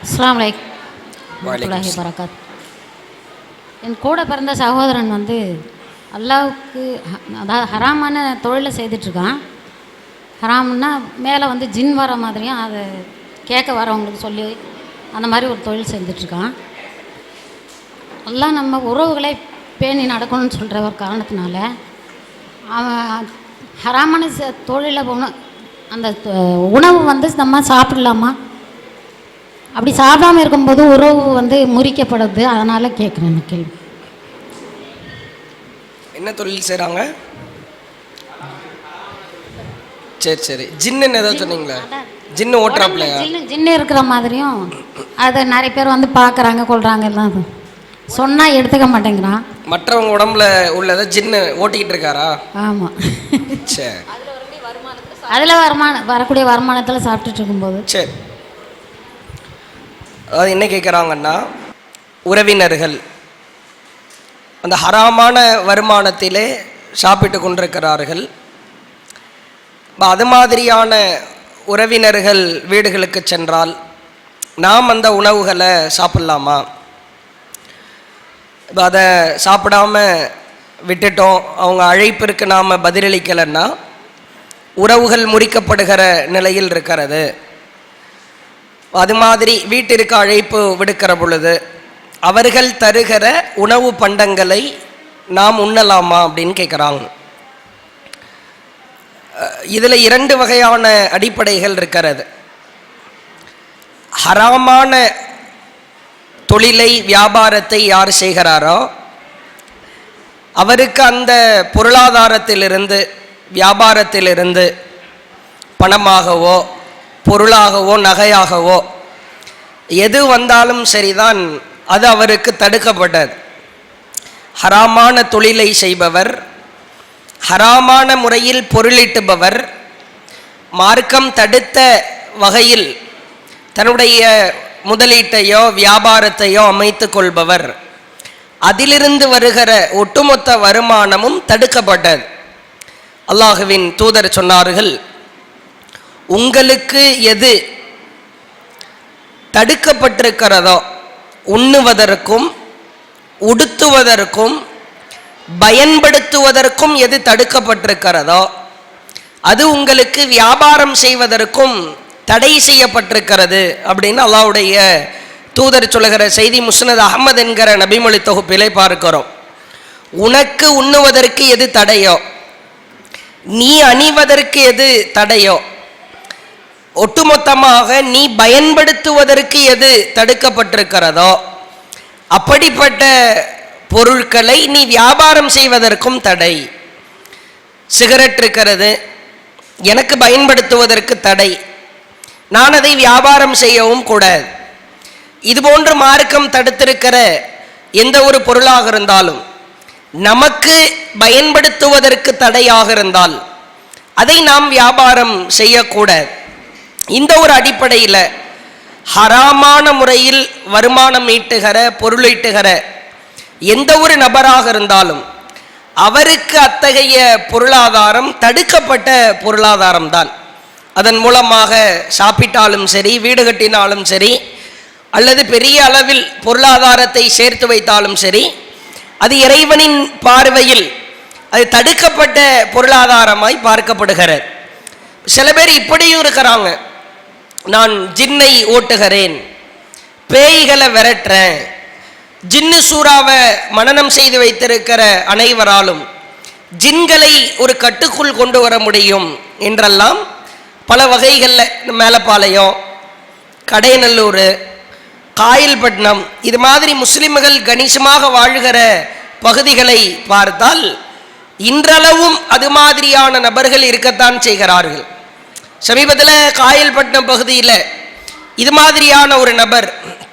அஸ்ஸலாமு அலைக்கும் வரஹ்மத்துல்லாஹி வபரகாத்துஹு. என் கூட பிறந்த சகோதரன் வந்து அல்லாவுக்கு அதாவது ஹராமான தொழிலை செய்துட்ருக்கான். ஹராம்னா மேலே வந்து ஜின் வர மாதிரியும் அதை கேட்க வரவங்களுக்கு சொல்லி அந்த மாதிரி ஒரு தொழில் செஞ்சிட்ருக்கான். எல்லாம் நம்ம உறவுகளை பேணி நடக்கணும்னு சொல்கிற ஒரு காரணத்தினால அவன் ஹராமான தொழிலை அந்த உணவு வந்து நம்ம சாப்பிடலாமா, அப்படி சாப்பிடாமல் இருக்கும்போது உறவு வந்து முறிக்கப்படுது. அதனால் கேட்குறேன் கேள்வி. என்ன தொழில் செய்கிறாங்க? சரி சரி. ஜின்னு ஏதாவது சொன்னீங்களா? ஜின்னு ஓட்டுறாப்லையா? ஜின்னு இருக்கிற மாதிரியும் அதை நிறைய பேர் வந்து பார்க்குறாங்க கொள்கிறாங்க. எல்லாம் சொன்னால் எடுத்துக்க மாட்டேங்கிறான். மற்றவங்க உடம்புல உள்ளதை ஜின்னு ஓட்டிக்கிட்டு இருக்காரா? ஆமாம். சரி. அதில் வரக்கூடிய வருமானத்தில் சாப்பிட்டுட்டு இருக்கும்போது சரி. அதாவது என்ன கேட்குறாங்கன்னா, உறவினர்கள் அந்த ஹராமான வருமானத்திலே சாப்பிட்டு கொண்டிருக்கிறார்கள். அது மாதிரியான உறவினர்கள் வீடுகளுக்கு சென்றால் நாம் அந்த உணவுகளை சாப்பிட்லாமா? இப்போ அதை சாப்பிடாம விட்டுட்டோம், அவங்க அழைப்பிற்கு நாம் பதிலளிக்கலைன்னா உறவுகள் முறிக்கப்படுகிற நிலையில் இருக்கிறது. அது மாதிரி வீட்டிற்கு அழைப்பு விடுக்கிற பொழுது அவர்கள் தருகிற உணவு பண்டங்களை நாம் உண்ணலாமா அப்படின்னு கேட்குறாங்க. இதில் 2 வகையான அடிப்படைகள் இருக்கிறது. ஹராமான தொழிலை வியாபாரத்தை யார் செய்கிறாரோ அவருக்கு அந்த பொருளாதாரத்திலிருந்து வியாபாரத்திலிருந்து பணமாகவோ பொருளாகவோ நகையாகவோ எது வந்தாலும் சரிதான், அது அவருக்கு தடுக்கப்பட்டது. ஹராமான தொழிலை செய்பவர், ஹராமான முறையில் பொருளீட்டுபவர், மார்க்கம் தடுத்த வகையில் தன்னுடைய முதலீட்டையோ வியாபாரத்தையோ அமைத்து கொள்பவர், அதிலிருந்து வருகிற ஒட்டுமொத்த வருமானமும் தடுக்கப்பட்டது. அல்லாஹுவின் தூதர் சொன்னார்கள், உங்களுக்கு எது தடுக்கப்பட்டிருக்கிறதோ, உண்ணுவதற்கும் உடுத்துவதற்கும் பயன்படுத்துவதற்கும் எது தடுக்கப்பட்டிருக்கிறதோ அது உங்களுக்கு வியாபாரம் செய்வதற்கும் தடை செய்யப்பட்டிருக்கிறது அப்படின்னு அல்லாஹ்வுடைய தூதர் சொல்லுகிற செய்தி முஸ்னத் அஹ்மத் என்கிற நபிமொழி தொகுப்பிலே பார்க்கிறோம். உனக்கு உண்ணுவதற்கு எது தடையோ, நீ அணிவதற்கு எது தடையோ, ஒட்டுமொத்தமாக நீ பயன்படுத்துவதற்கு எது தடுக்கப்பட்டிருக்கிறதோ அப்படிப்பட்ட பொருட்களை நீ வியாபாரம் செய்வதற்கும் தடை. சிகரெட் இருக்கிறது, எனக்கு பயன்படுத்துவதற்கு தடை, நான் அதை வியாபாரம் செய்யவும் கூடாது. இதுபோன்று மார்க்கம் தடுத்திருக்கிற எந்த ஒரு பொருளாக இருந்தாலும் நமக்கு பயன்படுத்துவதற்கு தடையாக இருந்தால் அதை நாம் வியாபாரம் செய்யக்கூடாது. இந்த ஒரு அடிப்படையில் ஹராமான முறையில் வருமானம் ஈட்டுகிற பொருளீட்டுகிற எந்த ஒரு நபராக இருந்தாலும் அவருக்கு அத்தகைய பொருளாதாரம் தடுக்கப்பட்ட பொருளாதாரம் தான். அதன் மூலமாக சாப்பிட்டாலும் சரி, வீடு கட்டினாலும் சரி, அல்லது பெரிய அளவில் பொருளாதாரத்தை சேர்த்து வைத்தாலும் சரி, அது இறைவனின் பார்வையில் அது தடுக்கப்பட்ட பொருளாதாரமாய் பார்க்கப்படுகிறது. சில பேர் இப்படியும் இருக்கிறாங்க, நான் ஜின்னை ஓட்டுகிறேன், பேய்களை விரட்டுறேன், ஜின்னு சூறாவை மனனம் செய்து வைத்திருக்கிற அனைவராலும் ஜின்களை ஒரு கட்டுக்குள் கொண்டு வர முடியும் என்றெல்லாம் பல வகைகளில், மேலப்பாளையம், கடைநல்லூர், காயல்பட்டினம், இது மாதிரி முஸ்லிம்கள் கணிசமாக வாழ்கிற பகுதிகளை பார்த்தால் இன்றளவும் அது மாதிரியான நபர்கள் இருக்கத்தான் செய்கிறார்கள். சமீபத்தில் காயல்பட்டினம் பகுதியில் இது மாதிரியான ஒரு நபர்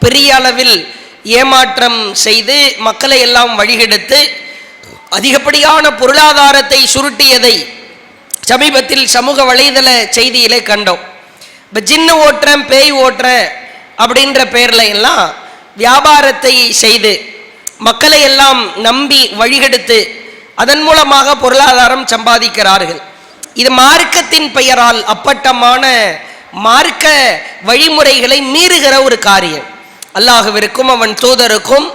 பெரிய அளவில் ஏமாற்றம் செய்து மக்களை எல்லாம் வழிகெடுத்து அதிகப்படியான பொருளாதாரத்தை சுருட்டியதை சமீபத்தில் சமூக வலைதள செய்தியிலே கண்டோம். இப்போ ஜின்னு ஓட்டுறேன், பேய் ஓட்டுறேன் அப்படின்ற பேரில் எல்லாம் வியாபாரத்தை செய்து மக்களை எல்லாம் நம்பி வழிகெடுத்து அதன் மூலமாக பொருளாதாரம் சம்பாதிக்கிறார்கள். இது மார்க்கத்தின் பெயரால் அப்பட்டமான மார்க்க வழிமுறைகளை மீறுகிற ஒரு காரியம். அல்லாஹ்விற்கும் அவன் தூதருக்கும்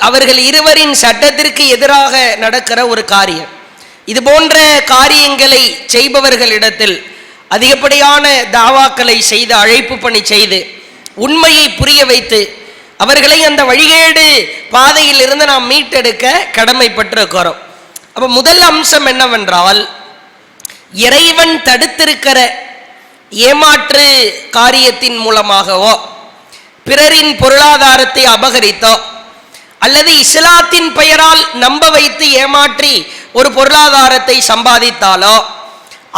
அவர்கள் இருவரின் சட்டத்திற்கு எதிராக நடக்கிற ஒரு காரியம். இது போன்ற காரியங்களை செய்பவர்களிடத்தில் அதிகப்படியான தாவாக்களை செய்து, அழைப்பு பணி செய்து, உண்மையை புரிய வைத்து அவர்களை அந்த வழிகேடு பாதையில் இருந்து நாம் மீட்டெடுக்க கடமைப்பட்டிருக்கிறோம். அப்ப முதல் அம்சம் என்னவென்றால், இறைவன் தடுத்திருக்கிற ஏமாற்று காரியத்தின் மூலமாகவோ, பிறரின் பொருளாதாரத்தை அபகரித்தோ, அல்லது இஸ்லாத்தின் பெயரால் நம்ப வைத்து ஏமாற்றி ஒரு பொருளாதாரத்தை சம்பாதித்தாலோ,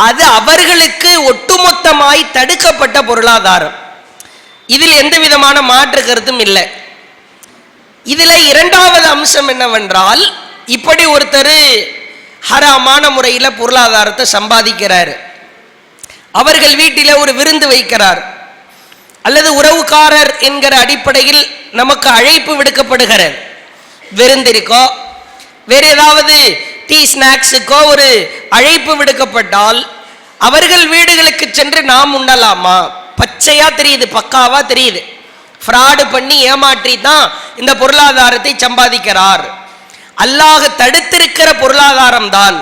அது அவர்களுக்கு ஒட்டுமொத்தமாய் தடுக்கப்பட்ட பொருளாதாரம். இதில் எந்த விதமான மாற்று கருத்தும் இல்லை. இதுல இரண்டாவது அம்சம் என்னவென்றால், இப்படி ஒருத்தர் ஹராமான முறையில் பொருளாதாரத்தை சம்பாதிக்கிறார், அவர்கள் வீட்டில் ஒரு விருந்து வைக்கிறார், அல்லது உறவுக்காரர் என்கிற அடிப்படையில் நமக்கு அழைப்பு விடுக்கப்படுகிறது, விருந்திற்கோ வேறு ஏதாவது டீ ஸ்நாக்ஸுக்கோ ஒரு அழைப்பு விடுக்கப்பட்டால் அவர்கள் வீடுகளுக்கு சென்று நாம் உண்ணலாமா? பச்சையா தெரியுது, பக்காவா தெரியுது, ஃப்ராடு பண்ணி ஏமாற்றி தான் இந்த பொருளாதாரத்தை சம்பாதிக்கிறார், அல்லாஹ் தடுத்திருக்கிற பொருளாதாரம் தான்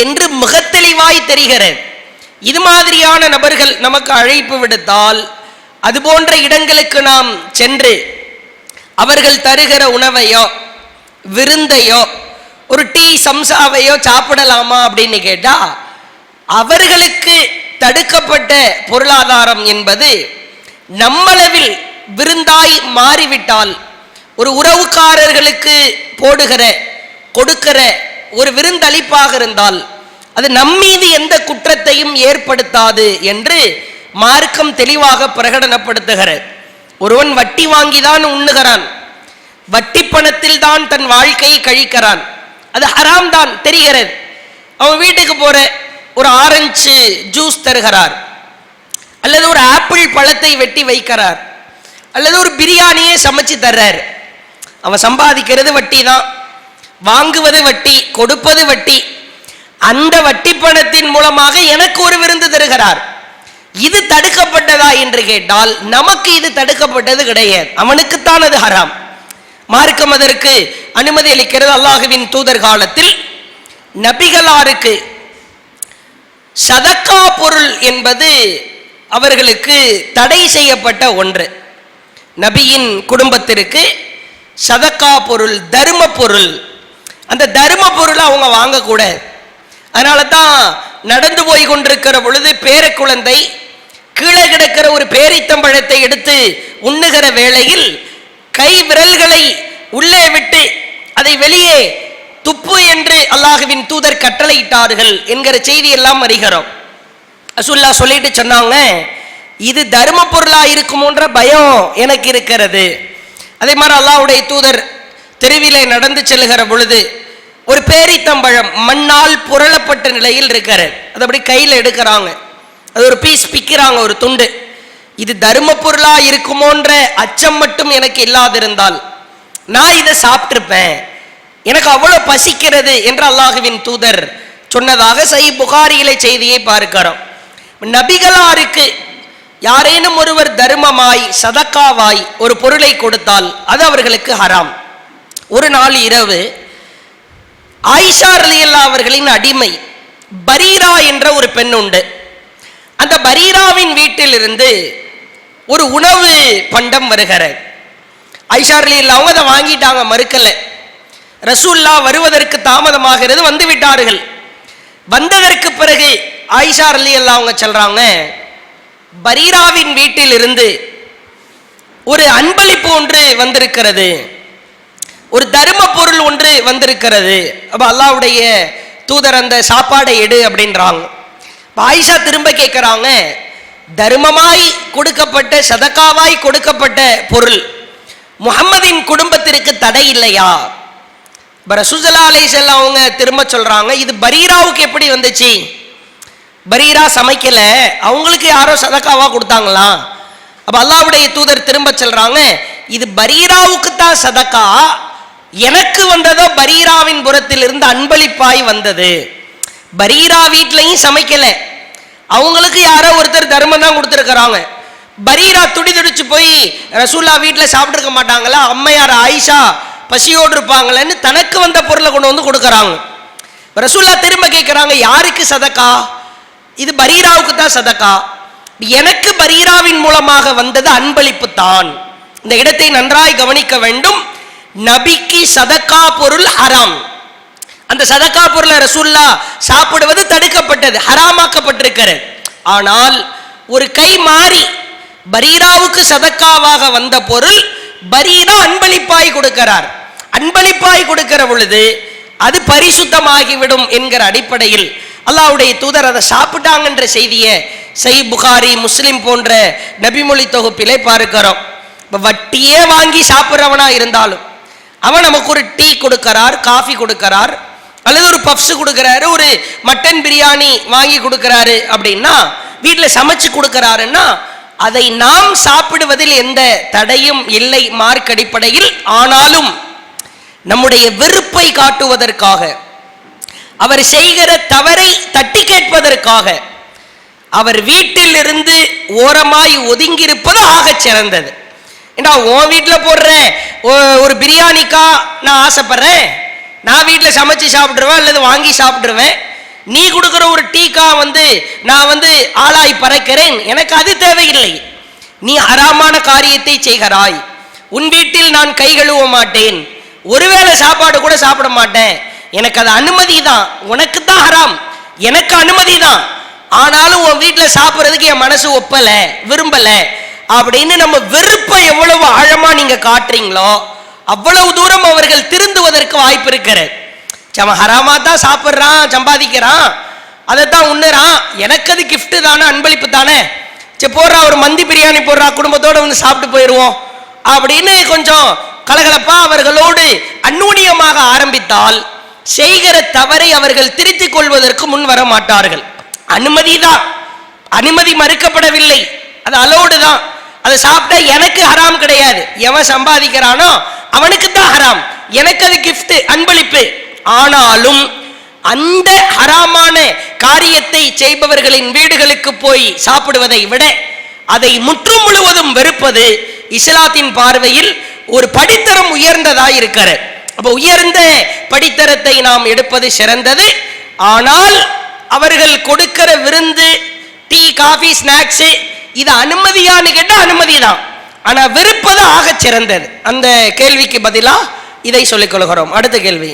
என்று மிக தெளிவாய் தெரிகிறது. இது மாதிரியான நபர்கள் நமக்கு அழைப்பு விடுத்தால் அது போன்ற இடங்களுக்கு நாம் சென்று அவர்கள் தருகிற உணவையோ விருந்தையோ ஒரு டீ சம்சாவையோ சாப்பிடலாமா அப்படின்னு கேட்டா, அவர்களுக்கு தடுக்கப்பட்ட பொருளாதாரம் என்பது நம்மளவில் விருந்தாய் மாறிவிட்டால், ஒரு உறவுக்காரர்களுக்கு போடுகிற கொடுக்கிற ஒரு விருந்தளிப்பாக இருந்தால் அது நம்மீது எந்த குற்றத்தையும் ஏற்படுத்தாது என்று மார்க்கம் தெளிவாக பிரகடனப்படுத்துகிறது. ஒருவன் வட்டி வாங்கிதான் உண்ணுகிறான், வட்டி பணத்தில் தான் தன் வாழ்க்கையை கழிக்கிறான், அது ஹராம் தான் தெரிகிறது. அவன் வீட்டுக்கு போற ஒரு ஆரஞ்சு ஜூஸ் தருகிறார், அல்லது ஒரு ஆப்பிள் பழத்தை வெட்டி வைக்கிறார், அல்லது ஒரு பிரியாணியை சமைச்சு தர்றார். அவன் சம்பாதிக்கிறது வட்டி தான், வாங்குவது வட்டி, கொடுப்பது வட்டி. அந்த வட்டி பணத்தின் மூலமாக எனக்கு ஒரு விருந்து தருகிறார். இது தடுக்கப்பட்டதா என்று கேட்டால் நமக்கு இது தடுக்கப்பட்டது கிடையாது, அவனுக்குத்தான் அது ஹராம். மார்க்கம் அதற்கு அனுமதி அளிக்கிறது. அல்லாஹுவின் தூதர் காலத்தில் நபிகளாருக்கு சதக்கா பொருள் என்பது அவர்களுக்கு தடை செய்யப்பட்ட ஒன்று. நபியின் குடும்பத்திற்கு சதக்கா பொருள், தர்ம பொருள், அந்த தர்ம பொருளை அவங்க வாங்கக்கூடாது. அதனால தான் நடந்து போய் கொண்டிருக்கிற பொழுது பேர குழந்தை கீழே கிடக்கிற ஒரு பேரித்தம்பழத்தை எடுத்து உண்ணுகிற வேளையில் கை விரல்களை உள்ளே விட்டு அதை வெளியே துப்பு என்று அல்லாஹுவின் தூதர் கட்டளையிட்டார்கள் என்கிற செய்தி எல்லாம் அறிகிறோம். ரசூலுல்லாஹ் சொல்லிட்டு சொன்னாங்க, இது தர்ம பொருளா இருக்குமோன்ற பயம் எனக்கு இருக்கிறது. அதே மாதிரி அல்லாஹ்வுடைய தூதர் தெருவிலே நடந்து செல்லுகிற பொழுது ஒரு பேரித்தம்பழம் மண்ணால் புரளப்பட்ட நிலையில் இருக்கிறது, அது அப்படி கையில் எடுக்கிறாங்க, அது ஒரு பீஸ் பிக்கிறாங்க, ஒரு துண்டு. இது தர்ம பொருளா இருக்குமோன்ற அச்சம் மட்டும் எனக்கு இல்லாதிருந்தால் நான் இதை சாப்பிட்டிருப்பேன், எனக்கு அவ்வளவு பசிக்கிறது என்று அல்லாஹுவின் தூதர் சொன்னதாக சஹீஹ் புகாரியிலே செய்தியை பார்க்கிறோம். நபிகளாருக்கு யாரேனும் ஒருவர் தர்மமாய் சதக்காவாய் ஒரு பொருளை கொடுத்தால் அது அவர்களுக்கு ஹராம். ஒரு நாள் இரவு ஆயிஷா ரலியல்லாஹு அவர்களின் அடிமை பரீரா என்ற ஒரு பெண் உண்டு. அந்த பரீராவின் வீட்டிலிருந்து ஒரு உணவு பண்டம் வருகிறது. ஆயிஷா ரலியல்லாஹு அவங்க அதை வாங்கிட்டாங்க, மறுக்கல. ரசூலுல்லாஹ் வருவதற்கு தாமதமாகிறது, வந்து விட்டார்கள். வந்ததற்கு பிறகு ஆயிஷா ரலியல்லாஹு அவங்க சொல்றாங்க, பரீராவின் வீட்டில் இருந்து ஒரு அன்பளிப்பு ஒன்று வந்திருக்கிறது, ஒரு தர்ம பொருள் ஒன்று வந்திருக்கிறது. அப்ப அல்லாஹ்வுடைய தூதர் அந்த சாப்பாடை எடு அப்படின்றாங்க. ஆயிஷா திரும்ப கேட்கிறாங்க, தர்மமாய் கொடுக்கப்பட்ட சதக்காவாய் கொடுக்கப்பட்ட பொருள் முஹம்மதின் குடும்பத்திற்கு தடை இல்லையா? ரசூல் ஸல்லல்லாஹு அலைஹி வஸல்லம் அவங்க திரும்ப சொல்றாங்க, இது பரீராவுக்கு எப்படி வந்துச்சு? பரீரா சமைக்கல, அவங்களுக்கு யாரோ சதக்காவா கொடுத்தாங்களா? அப்ப அல்லாஹ்வுடைய தூதர் திரும்ப சொல்றாங்க, இது பரீராவுக்கு தான் சதக்கா, எனக்கு வந்ததோ பரீராவின் புறத்தில் இருந்து அன்பளிப்பாய் வந்தது. பரீரா வீட்லையும் சமைக்கல, அவங்களுக்கு யாரோ ஒருத்தர் தர்மம் தான் கொடுத்துருக்கிறாங்க. பரீரா துடிதுடிச்சு போய் ரசூல்லா வீட்டில் சாப்பிட்டுருக்க மாட்டாங்களா, அம்மையார் ஆயிஷா பசியோடு இருப்பாங்களேன்னு தனக்கு வந்த பொருளை கொண்டு வந்து கொடுக்குறாங்க. ரசூல்லா திரும்ப கேட்குறாங்க, யாருக்கு சதக்கா? இது பரீராவுக்கு தான் சதக்கா. எனக்கு பரீராவின் மூலமாக வந்தது அன்பளிப்பு தான். இந்த இடத்தை நன்றாய் கவனிக்க வேண்டும். நபிக்கு சதக்கா பொருள் ஹராம். அந்த சதக்கா பொருளை ரசூல்லா சாப்பிடுவது தடுக்கப்பட்டது, ஹராமாக்கப்பட்டிருக்கிறது. ஆனால் ஒரு கை மாறி பரீராவுக்கு சதக்காவாக வந்த பொருள் பரீரா அன்பளிப்பாய் கொடுக்கிறார். அன்பளிப்பாய் கொடுக்கிற பொழுது அது பரிசுத்தமாகிவிடும் என்கிற அடிப்படையில் அல்லாஹ்வுடைய தூதர் அதை சாப்பிட்டாங்கன்ற செய்தியை சஹீஹ் புகாரி, முஸ்லிம் போன்ற நபிமொழி தொகுப்பிலே பார்க்கிறோம். இப்போ வட்டியே வாங்கி சாப்பிட்றவனா இருந்தாலும் அவன் நமக்கு ஒரு டீ கொடுக்கிறார், காஃபி கொடுக்கிறார், அல்லது ஒரு பப்ஸ் கொடுக்கிறாரு, ஒரு மட்டன் பிரியாணி வாங்கி கொடுக்கிறாரு அப்படின்னா, வீட்டில் சமைச்சு கொடுக்கிறாருன்னா, அதை நாம் சாப்பிடுவதில் எந்த தடையும் இல்லை மார்க் அடிப்படையில். ஆனாலும் நம்முடைய வெறுப்பை காட்டுவதற்காக, அவர் செய்கிற தவறை தட்டி கேட்பதற்காக அவர் வீட்டில் இருந்து ஓரமாய் ஒதுங்கியிருப்பது ஆகச் சிறந்தது. ஏண்டா உன் வீட்டில் போடுற ஒரு பிரியாணிக்கா நான் ஆசைப்படுறேன், நான் வீட்டில் சமைச்சு சாப்பிட்ருவேன் அல்லது வாங்கி சாப்பிட்ருவேன். நீ கொடுக்குற ஒரு டீக்கா நான் ஆளாய் பறக்கிறேன், எனக்கு அது தேவையில்லை. நீ ஹராமான காரியத்தை செய்கிறாய். உன் வீட்டில் நான் கை கழுவ மாட்டேன், ஒருவேளை சாப்பாடு கூட சாப்பிட மாட்டேன், எனக்கு அது அனுமதி தான். உனக்கு தான் ஹராம், எனக்கு அனுமதி தான். ஆனாலும் உன் வீட்டில் சாப்பிட்றதுக்கு என் மனசு ஒப்பல, விரும்பல அப்படின்னு நம்ம வெறுப்பை எவ்வளவு ஆழமா நீங்க காட்டுறீங்களோ அவ்வளவு தூரம் அவர்கள் திருந்துவதற்கு வாய்ப்பு இருக்கிறது. அவன் ஹராமா தான் சாப்பிட்றான், சம்பாதிக்கிறான், அதைத்தான் உண்ணுறான், எனக்கு அது கிஃப்ட் தானே, அன்பளிப்பு தானே, சரி போடுறா ஒரு மந்தி பிரியாணி போடுறா, குடும்பத்தோடு சாப்பிட்டு போயிடுவோம் அப்படின்னு கொஞ்சம் கலகலப்பா அவர்களோடு அந்நூன்யமாக ஆரம்பித்தால் செய்கிற தவறை அவர்கள் திருத்திக் கொள்வதற்கு முன் வர மாட்டார்கள். அனுமதி தான், அனுமதி மறுக்கப்படவில்லை, அது அலோடு தான். அதை சாப்பிட்டா எனக்கு ஹராம் கிடையாது. எவன் சம்பாதிக்கிறானோ அவனுக்கு தான் ஹராம், எனக்கு அது கிஃப்ட், அன்பளிப்பு. ஆனாலும் அந்த ஹராமான காரியத்தை செய்பவர்களின் வீடுகளுக்கு போய் சாப்பிடுவதை விட அதை முற்றும் முழுவதும் வெறுப்பது இஸ்லாத்தின் பார்வையில் ஒரு படித்தரம் உயர்ந்ததாய் இருக்கிறது. அப்ப உயர்ந்த படித்தரத்தை நாம் எடுப்பது சிறந்தது. ஆனால் அவர்கள் கொடுக்கிற விருந்து, டீ, காஃபி, ஸ்நாக்ஸ் இது அனுமதியான்னு கேட்டால் அனுமதி தான், ஆனா வெறுப்பது ஆக சிறந்தது. அந்த கேள்விக்கு பதிலா இதை சொல்லிக் கொள்கிறோம். அடுத்த கேள்வி.